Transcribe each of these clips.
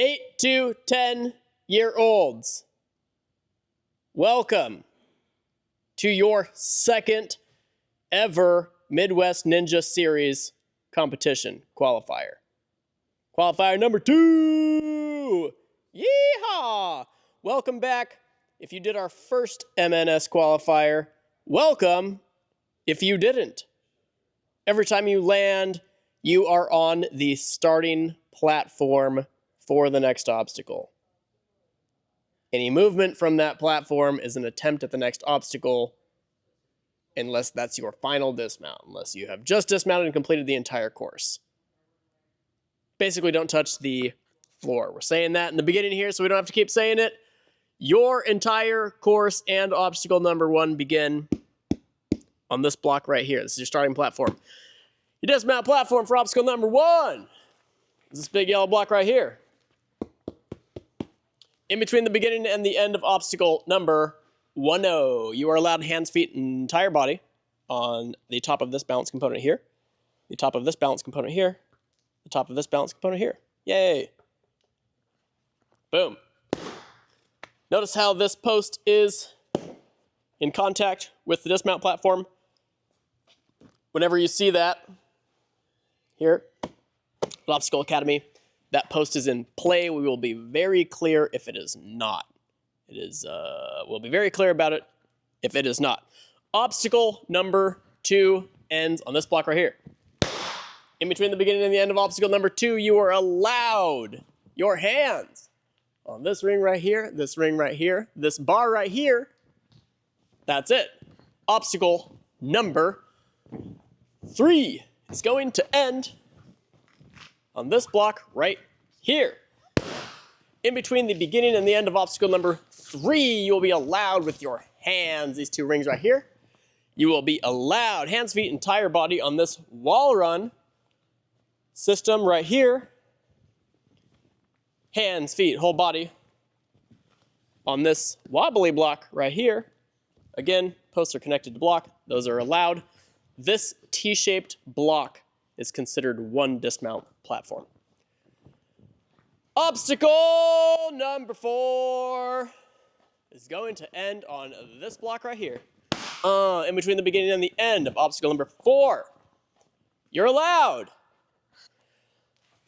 8 to 10-year-olds, welcome to your second ever Midwest Ninja Series competition qualifier. Qualifier number 2! Yeehaw! Welcome back. If you did our first MNS qualifier, welcome if you didn't. Every time you land, you are on the starting platform for the next obstacle. Any movement from that platform is an attempt at the next obstacle, unless that's your final dismount, unless you have just dismounted and completed the entire course. Basically, don't touch the floor. We're saying that in the beginning here, so we don't have to keep saying it. Your entire course and obstacle number 1 begin on this block right here. This is your starting platform. Your dismount platform for obstacle number 1 is this big yellow block right here. In between the beginning and the end of obstacle number 10, you are allowed hands, feet, and entire body on the top of this balance component here, the top of this balance component here, the top of this balance component here. Yay! Boom. Notice how this post is in contact with the dismount platform. Whenever you see that here at Obstacle Academy, that post is in play. We will be very clear if it is not. It is, we'll be very clear about it if it is not. Obstacle number 2 ends on this block right here. In between the beginning and the end of obstacle number 2, you are allowed your hands on this ring right here, this ring right here, this bar right here. That's it. Obstacle number 3 is going to end on this block right here. In between the beginning and the end of obstacle number 3, you will be allowed with your hands, these 2 rings right here. You will be allowed hands, feet, entire body on this wall run system right here. Hands, feet, whole body on this wobbly block right here. Again, posts are connected to block. Those are allowed. This T-shaped block is considered one dismount platform. Obstacle number 4 is going to end on this block right here. In between the beginning and the end of obstacle number 4, you're allowed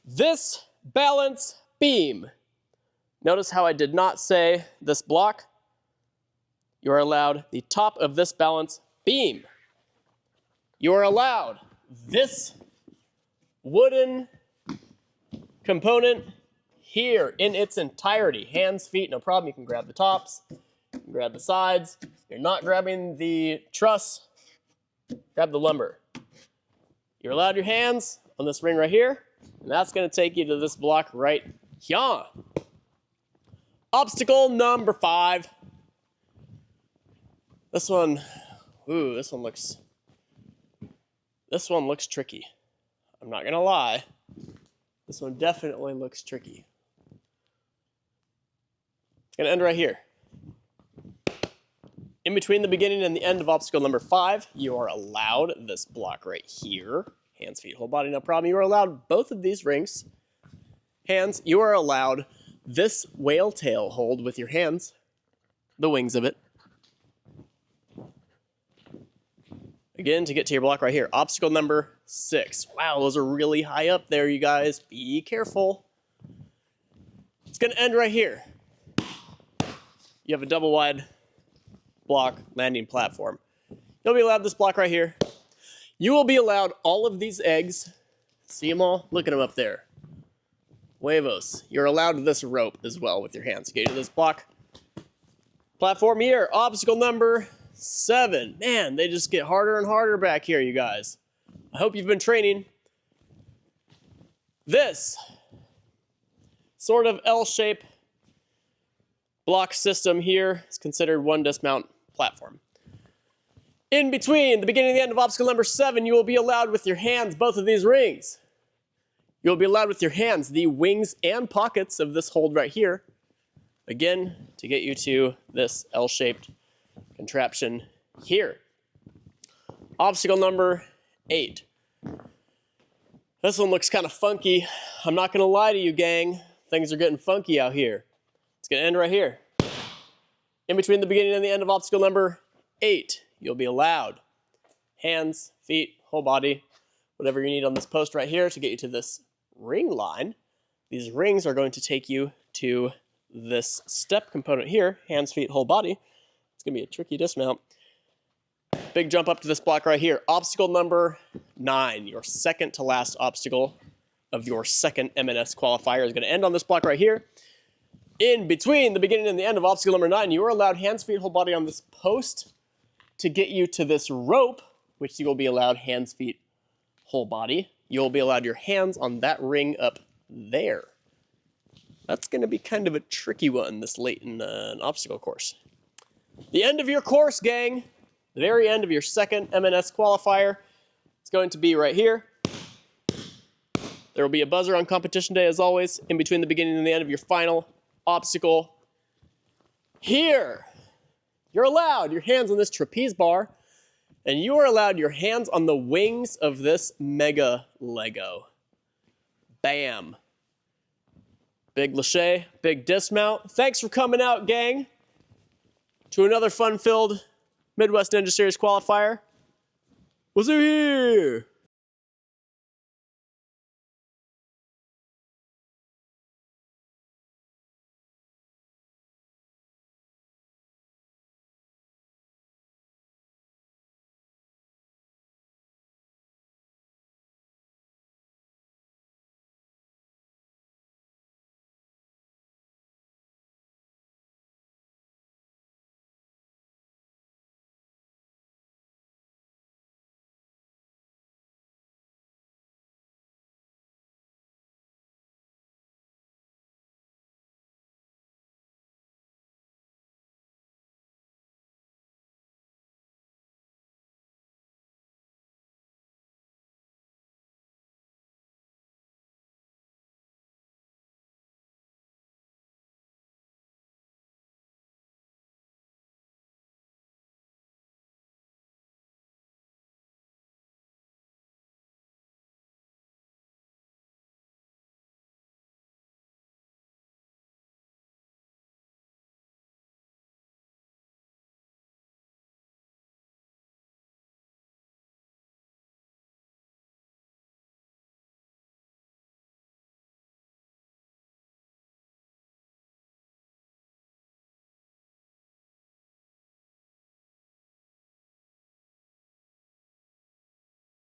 this balance beam. Notice how I did not say this block. You are allowed the top of this balance beam. You are allowed this wooden component here in its entirety. Hands, feet, no problem. You can grab the tops, you can grab the sides. You're not grabbing the truss, grab the lumber. You're allowed your hands on this ring right here, and that's going to take you to this block right here. Obstacle number 5. This one looks tricky. I'm not gonna lie. This one definitely looks tricky. It's gonna end right here. In between the beginning and the end of obstacle number 5, you are allowed this block right here. Hands, feet, whole body, no problem. You are allowed both of these rings. Hands, you are allowed this whale tail hold with your hands, the wings of it. Again, to get to your block right here. Obstacle number 6. Wow, those are really high up there, you guys. Be careful. It's going to end right here. You have a double wide block landing platform. You'll be allowed this block right here. You will be allowed all of these eggs. See them all? Look at them up there. Huevos. You're allowed this rope as well with your hands. Get to this block platform here. Obstacle number 7. Man, they just get harder and harder back here, you guys. I hope you've been training. This sort of L-shape block system here is considered one dismount platform. In between the beginning and the end of obstacle number 7, you will be allowed with your hands both of these rings. You'll be allowed with your hands the wings and pockets of this hold right here. Again, to get you to this L-shaped contraption here. Obstacle number 8. This one looks kind of funky. I'm not going to lie to you, gang. things are getting funky out here. It's going to end right here. In between the beginning and the end of obstacle number 8, you'll be allowed hands, feet, whole body, whatever you need on this post right here to get you to this ring line. These rings are going to take you to this step component here, hands, feet, whole body. It's going to be a tricky dismount. Big jump up to this block right here. Obstacle number 9, your second to last obstacle of your second M&S qualifier is going to end on this block right here. In between the beginning and the end of obstacle number 9, you are allowed hands, feet, whole body on this post to get you to this rope, which you will be allowed hands, feet, whole body. You'll be allowed your hands on that ring up there. That's going to be kind of a tricky one this late in an obstacle course. The end of your course, gang. The very end of your second M&S qualifier is going to be right here. There will be a buzzer on competition day as always, in between the beginning and the end of your final obstacle. Here, you're allowed your hands on this trapeze bar, and you are allowed your hands on the wings of this mega Lego. Bam. Big lâché, big dismount. Thanks for coming out, gang, to another fun-filled Midwest Ninja Series qualifier. We'll see you here.